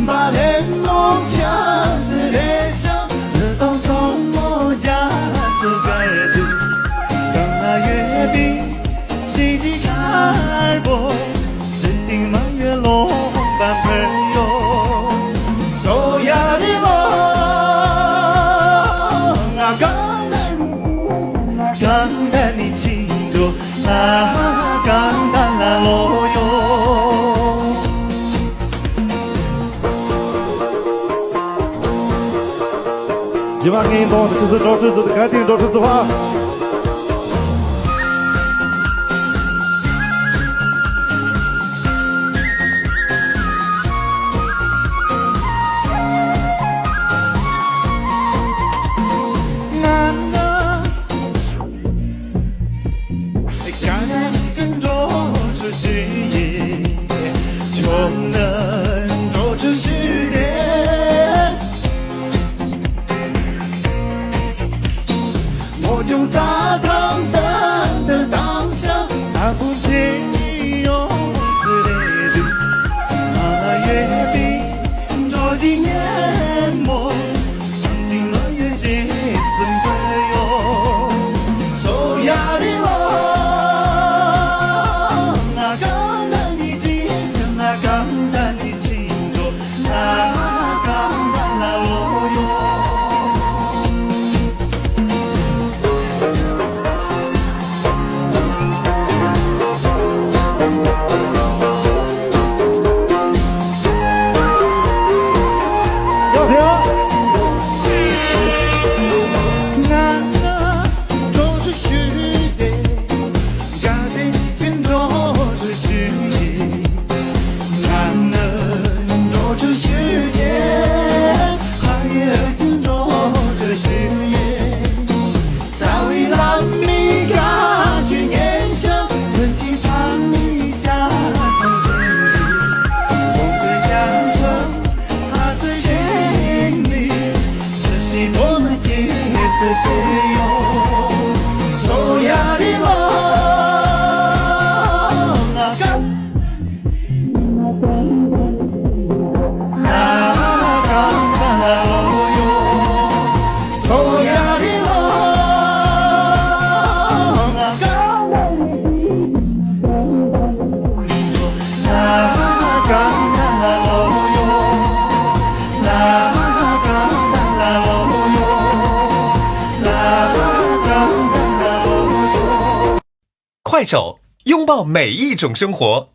바람 녹차스레 셔 너도 동모자 그가에도 강나의 빛 시지갈보 스팅망의 롱밤을요 소야리로 강단이 진도 강단나로요 希望您懂的就是周之子的，赶紧周之子话。我就在等等的当下，那不介意有自恋的，那月饼着急年末，放进了月季怎会有？所呀的我，那刚刚的吉祥，那刚刚的庆祝，那刚刚的我哟。 快手，拥抱每一种生活。